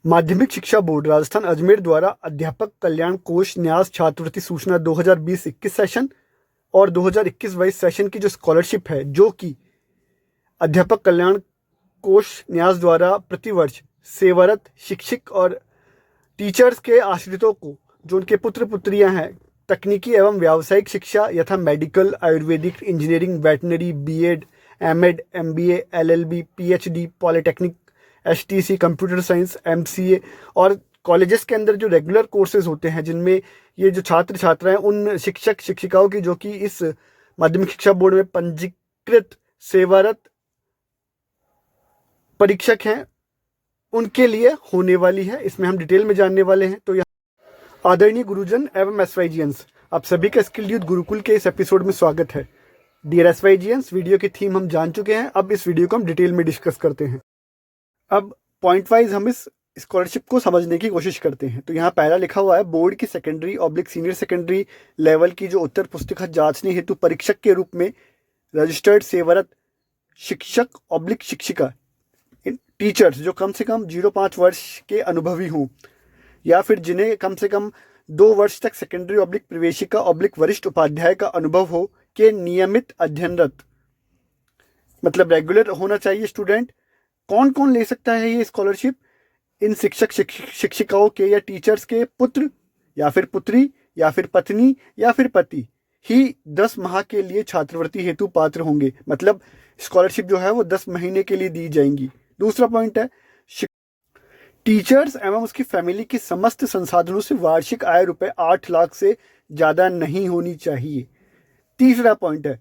माध्यमिक शिक्षा बोर्ड राजस्थान अजमेर द्वारा अध्यापक कल्याण कोष न्यास छात्रवृत्ति सूचना 2020-21 सेशन और 2021-22 सेशन की जो स्कॉलरशिप है, जो कि अध्यापक कल्याण कोष न्यास द्वारा प्रतिवर्ष सेवारत शिक्षक और टीचर्स के आश्रितों को, जो उनके पुत्र पुत्रियां हैं, तकनीकी एवं व्यावसायिक शिक्षा यथा medical, ayurvedic, engineering, veterinary, BEd, MEd, MBA, LLB, PhD, polytechnic, HTC, computer science, MCA और कॉलेजेस के अंदर जो रेगुलर कोर्सेज होते हैं, जिनमें ये जो छात्र छात्राएं उन शिक्षक शिक्षिकाओं की जो कि इस माध्यमिक शिक्षा बोर्ड में पंजीकृत सेवारत परीक्षक हैं, उनके लिए होने वाली है। इसमें हम डिटेल में जानने वाले हैं। तो यहाँ आदरणीय गुरुजन एवं एसवाईजियंस, आप सभी का स्किल यूथ गुरुकुल के इस एपिसोड में स्वागत है। डियर एसवाईजियंस, वीडियो की थीम हम जान चुके हैं। अब इस वीडियो को हम डिटेल में डिस्कस करते हैं। अब पॉइंट वाइज हम इस स्कॉलरशिप को समझने की कोशिश करते हैं। तो यहाँ पहला लिखा हुआ है, बोर्ड की secondary oblique senior secondary level की जो उत्तर पुस्तिका जांचने हेतु परीक्षक के रूप में रजिस्टर्ड सेवारत शिक्षक ऑब्लिक शिक्षिका टीचर्स जो कम से कम 0.5 वर्ष के अनुभवी हों या फिर जिन्हें कम से कम 2 वर्ष तक सेकेंडरी ऑब्लिक प्रवेशिका ऑब्लिक वरिष्ठ उपाध्याय का अनुभव हो, के नियमित अध्ययनरत, मतलब रेगुलर होना चाहिए स्टूडेंट। कौन कौन ले सकता है ये स्कॉलरशिप? इन शिक्षक शिक्षिकाओं के या टीचर्स के पुत्र या फिर पुत्री या फिर पत्नी या फिर पति ही 10 माह के लिए छात्रवृत्ति हेतु पात्र होंगे। मतलब स्कॉलरशिप जो है वो 10 महीने के लिए दी जाएंगी। दूसरा पॉइंट है, टीचर्स एवं उसकी फैमिली की समस्त संसाधनों से वार्षिक आय रुपए 8 लाख से ज्यादा नहीं होनी चाहिए। तीसरा पॉइंट है,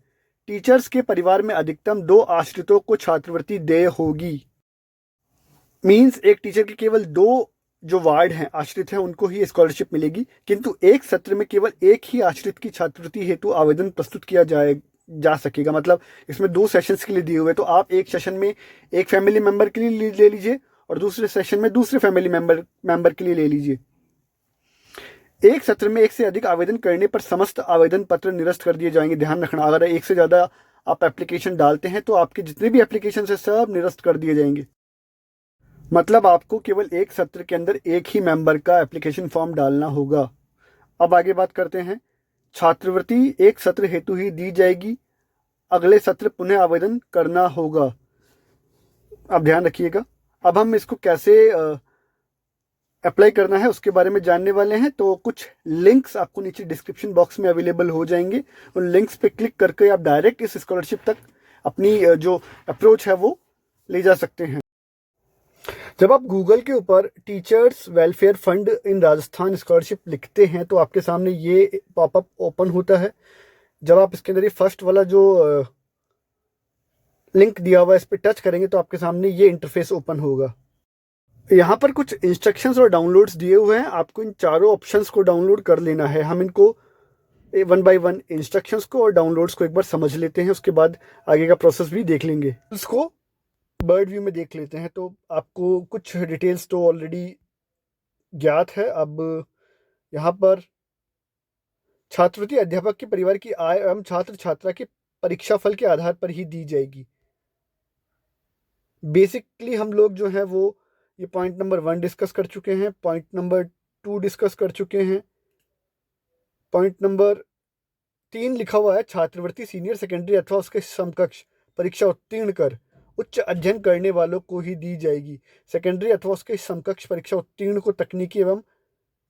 टीचर्स के परिवार में अधिकतम 2 आश्रितों को छात्रवृत्ति देय होगी। मींस एक टीचर के केवल 2 जो वार्ड हैं आश्रित हैं उनको ही स्कॉलरशिप मिलेगी, किंतु एक सत्र में केवल एक ही आश्रित की छात्रवृत्ति हेतु आवेदन प्रस्तुत किया जा सकेगा। मतलब इसमें 2 सेशंस के लिए दिए हुए, तो आप एक सेशन में एक फैमिली मेंबर के लिए ले लीजिए और दूसरे सेशन में दूसरे फैमिली मेंबर के लिए ले लीजिए। एक सत्र में एक से अधिक आवेदन करने पर समस्त आवेदन पत्र निरस्त कर दिए जाएंगे। ध्यान रखना, अगर एक से ज्यादा आप एप्लीकेशन डालते हैं तो आपके जितने भी एप्लीकेशन है सब निरस्त कर दिए जाएंगे। मतलब आपको केवल एक सत्र के अंदर एक ही मेंबर का एप्लीकेशन फॉर्म डालना होगा। अब आगे बात करते हैं, छात्रवृत्ति एक सत्र हेतु ही दी जाएगी, अगले सत्र पुनः आवेदन करना होगा। अब ध्यान रखिएगा। अब हम इसको कैसे अप्लाई करना है उसके बारे में जानने वाले हैं। तो कुछ लिंक्स आपको नीचे डिस्क्रिप्शन बॉक्स में अवेलेबल हो जाएंगे। उन लिंक्स पे क्लिक करके आप डायरेक्ट इस स्कॉलरशिप तक अपनी जो अप्रोच है वो ले जा सकते हैं। जब आप गूगल के ऊपर teachers welfare fund in Rajasthan scholarship लिखते हैं तो आपके सामने ये पॉपअप ओपन होता है। जब आप इसके अंदर ये फर्स्ट वाला जो लिंक दिया हुआ है इस पर टच करेंगे तो आपके सामने ये इंटरफेस ओपन होगा। यहाँ पर कुछ इंस्ट्रक्शंस और डाउनलोड्स दिए हुए हैं। आपको इन चारों ऑप्शंस को डाउनलोड कर लेना है। हम इनको 1 बाय 1 इंस्ट्रक्शंस को और डाउनलोड्स को एक बार समझ लेते हैं, उसके बाद आगे का प्रोसेस भी देख लेंगे। इसको बर्ड व्यू में देख लेते हैं। तो आपको कुछ डिटेल्स तो ऑलरेडी ज्ञात है। अब यहाँ पर छात्रवृत्ति अध्यापक के परिवार की आय एवं छात्र छात्रा के परीक्षा फल के आधार पर ही दी जाएगी। बेसिकली हम लोग जो है वो ये पॉइंट नंबर 1 डिस्कस कर चुके हैं, पॉइंट नंबर 2 डिस्कस कर चुके हैं, पॉइंट नंबर 3 लिखा हुआ है, छात्रवृत्ति सीनियर सेकेंडरी अथवा उसके समकक्ष परीक्षा उत्तीर्ण कर उच्च अध्ययन करने वालों को ही दी जाएगी। सेकेंडरी अथवा उसके समकक्ष परीक्षा उत्तीर्ण को तकनीकी एवं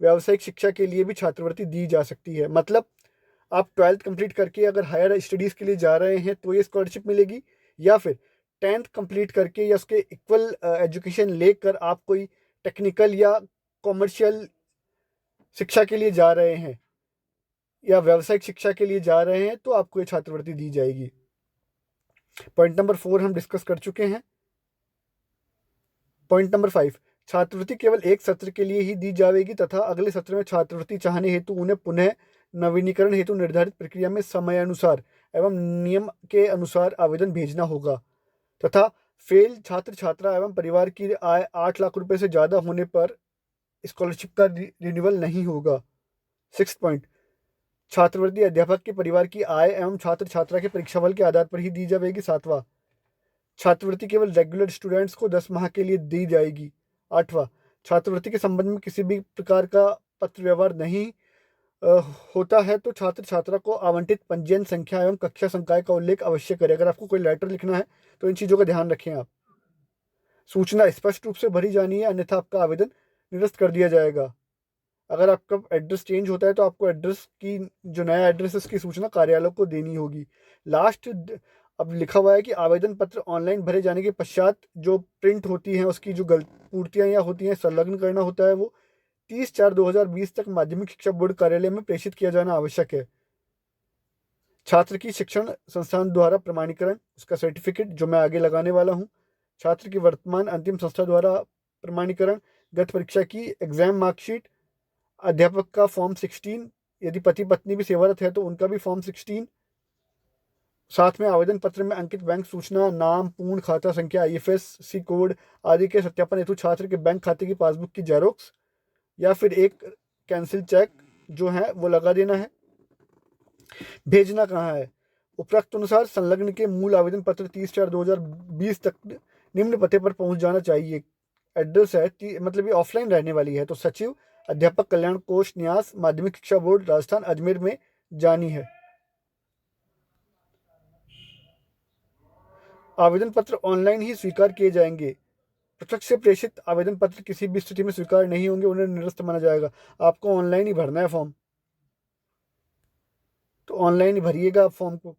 व्यावसायिक शिक्षा के लिए भी छात्रवृत्ति दी जा सकती है। मतलब आप 12th कंप्लीट करके अगर हायर स्टडीज़ के लिए जा रहे हैं तो ये स्कॉलरशिप मिलेगी, या फिर 10th कंप्लीट करके या उसके इक्वल एजुकेशन लेकर आप कोई टेक्निकल या कॉमर्शियल शिक्षा के लिए जा रहे हैं या व्यावसायिक शिक्षा के लिए जा रहे हैं तो आपको ये छात्रवृत्ति दी जाएगी। पॉइंट नंबर 4 हम डिस्कस कर चुके हैं। पॉइंट नंबर 5, छात्रवृत्ति केवल एक सत्र के लिए ही दी जाएगी तथा अगले सत्र में छात्रवृत्ति चाहने हेतु उन्हें पुनः नवीनीकरण हेतु निर्धारित प्रक्रिया में समयानुसार एवं नियम के अनुसार आवेदन भेजना होगा तथा फेल छात्र छात्रा एवं परिवार की आय 8 लाख रुपए से ज्यादा होने पर स्कॉलरशिप का रिन्यूअल नहीं होगा। 6 पॉइंट, छात्रवृत्ति अध्यापक के परिवार की आय एवं छात्र छात्रा के परीक्षाफल के आधार पर ही दी जाएगी। 7वां, छात्रवृत्ति केवल रेगुलर स्टूडेंट्स को 10 माह के लिए दी जाएगी। 8वां, छात्रवृत्ति के संबंध में किसी भी प्रकार का पत्र व्यवहार नहीं अ, होता है तो छात्र छात्रा को आवंटित पंजीयन संख्या एवं कक्षा संकाय का उल्लेख अवश्य करें। अगर आपको कोई लेटर लिखना है तो इन चीज़ों का ध्यान रखें आप। सूचना स्पष्ट रूप से भरी जानी है, अन्यथा आपका आवेदन निरस्त कर दिया जाएगा। अगर आपका एड्रेस चेंज होता है तो आपको एड्रेस की जो नया एड्रेस है उसकी सूचना कार्यालय को देनी होगी। लास्ट अब लिखा हुआ है कि आवेदन पत्र ऑनलाइन भरे जाने के पश्चात जो प्रिंट होती हैं उसकी जो गलत पूर्तियाँ या होती हैं संलग्न करना होता है वो 30/4/2020 तक माध्यमिक शिक्षा बोर्ड कार्यालय में प्रेषित किया जाना आवश्यक है। छात्र की शिक्षण संस्थान द्वारा प्रमाणीकरण, उसका सर्टिफिकेट जो मैं आगे लगाने वाला हूँ, छात्र की वर्तमान अंतिम संस्था द्वारा प्रमाणीकरण, गत परीक्षा की एग्जाम मार्कशीट, अध्यापक का फॉर्म 16, यदि पति पत्नी भी सेवारत है तो उनका भी फॉर्म 16, साथ में आवेदन पत्र में अंकित बैंक सूचना, नाम, पूर्ण खाता संख्या, IFSC कोड आदि के सत्यापन हेतु छात्र के बैंक खाते की पासबुक की जेरोक्स या फिर एक कैंसिल चेक जो है वो लगा देना है। भेजना कहाँ है? उपरोक्त अनुसार संलग्न के मूल आवेदन पत्र 30/4/2020 तक निम्न पते पर पहुंच जाना चाहिए। एड्रेस है मतलब ये ऑफलाइन रहने वाली है तो सचिव अध्यापक कल्याण कोष न्यास माध्यमिक शिक्षा बोर्ड राजस्थान अजमेर में जानी है। आवेदन पत्र ऑनलाइन ही स्वीकार किए जाएंगे। प्रत्यक्ष से प्रेषित आवेदन पत्र किसी भी स्थिति में स्वीकार नहीं होंगे, उन्हें निरस्त माना जाएगा। आपको ऑनलाइन ही भरना है फॉर्म, तो ऑनलाइन ही भरिएगा आप फॉर्म को।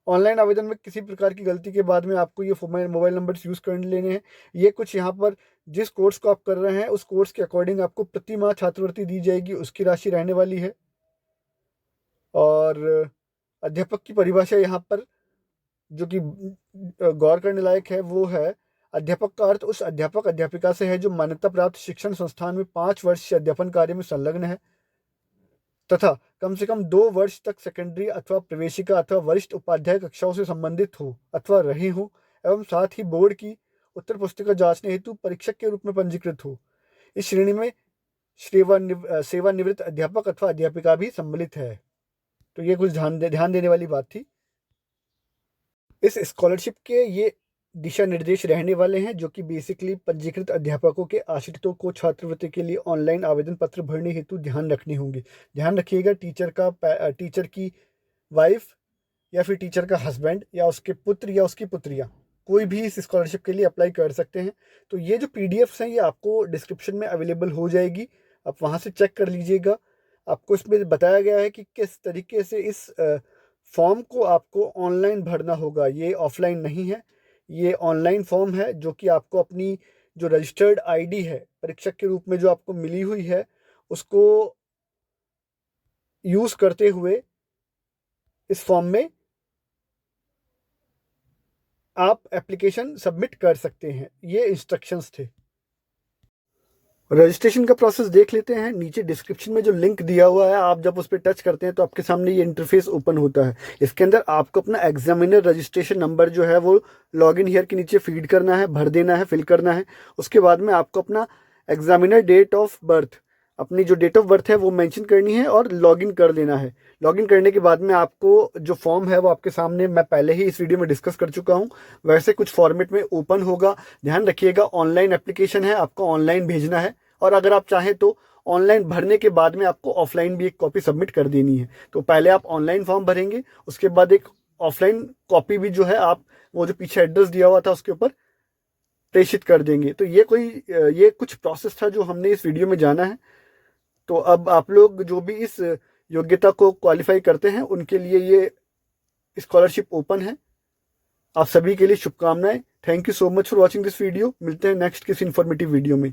ऑनलाइन आवेदन में किसी प्रकार की गलती के बाद में आपको ये मोबाइल नंबर्स यूज़ कर लेने हैं। ये कुछ यहाँ पर जिस कोर्स को आप कर रहे हैं उस कोर्स के अकॉर्डिंग आपको प्रति माह छात्रवृत्ति दी जाएगी, उसकी राशि रहने वाली है। और अध्यापक की परिभाषा यहाँ पर जो कि गौर करने लायक है वो है, अध्यापक का अर्थ उस अध्यापक अध्यापिका से है जो मान्यता प्राप्त शिक्षण संस्थान में 5 वर्ष से अध्यापन कार्य में संलग्न है तथा कम से कम 2 वर्ष तक सेकेंडरी अथवा प्रवेशिका अथवा वरिष्ठ उपाध्याय कक्षाओं से संबंधित हो अथवा रहे हो एवं साथ ही बोर्ड की उत्तर पुस्तिका जांचने हेतु परीक्षक के रूप में पंजीकृत हो। इस श्रेणी में सेवानिवृत्त अध्यापक अथवा अध्यापिका भी सम्मिलित है। तो ये कुछ ध्यान देने वाली बात थी। इस स्कॉलरशिप के ये दिशा निर्देश रहने वाले हैं जो कि बेसिकली पंजीकृत अध्यापकों के आश्रितों को छात्रवृत्ति के लिए ऑनलाइन आवेदन पत्र भरने हेतु ध्यान रखने होंगे। ध्यान रखिएगा, टीचर की वाइफ या फिर टीचर का हस्बैंड या उसके पुत्र या उसकी पुत्रियाँ कोई भी इस स्कॉलरशिप के लिए अप्लाई कर सकते हैं। तो ये जो PDFs हैं ये आपको डिस्क्रिप्शन में अवेलेबल हो जाएगी, आप वहाँ से चेक कर लीजिएगा। आपको इसमें बताया गया है कि किस तरीके से इस फॉर्म को आपको ऑनलाइन भरना होगा। ये ऑफलाइन नहीं है, ये ऑनलाइन फॉर्म है जो कि आपको अपनी जो रजिस्टर्ड ID है परीक्षक के रूप में जो आपको मिली हुई है उसको यूज़ करते हुए इस फॉर्म में आप एप्लीकेशन सबमिट कर सकते हैं। ये इंस्ट्रक्शंस थे। रजिस्ट्रेशन का प्रोसेस देख लेते हैं। नीचे डिस्क्रिप्शन में जो लिंक दिया हुआ है आप जब उस पर टच करते हैं तो आपके सामने ये इंटरफेस ओपन होता है। इसके अंदर आपको अपना एग्जामिनर रजिस्ट्रेशन नंबर जो है वो लॉगिन हियर के नीचे फीड करना है, भर देना है, फिल करना है। उसके बाद में आपको अपना एग्जामिनर डेट ऑफ बर्थ, अपनी जो डेट ऑफ बर्थ है वो मेंशन करनी है और लॉगिन कर लेना है। लॉगिन करने के बाद में आपको जो फॉर्म है वो आपके सामने मैं पहले ही इस वीडियो में डिस्कस कर चुका हूँ, वैसे कुछ फॉर्मेट में ओपन होगा। ध्यान रखिएगा ऑनलाइन एप्लीकेशन है, आपको ऑनलाइन भेजना है और अगर आप चाहें तो ऑनलाइन भरने के बाद में आपको ऑफलाइन भी एक कॉपी सबमिट कर देनी है। तो पहले आप ऑनलाइन फॉर्म भरेंगे, उसके बाद एक ऑफलाइन कॉपी भी जो है आप वो जो पीछे एड्रेस दिया हुआ था उसके ऊपर प्रेषित कर देंगे। तो ये कुछ प्रोसेस था जो हमने इस वीडियो में जाना है। तो अब आप लोग जो भी इस योग्यता को क्वालिफाई करते हैं उनके लिए ये स्कॉलरशिप ओपन है। आप सभी के लिए शुभकामनाएं। Thank you so much for watching this video. मिलते हैं नेक्स्ट किसी इन्फॉर्मेटिव वीडियो में।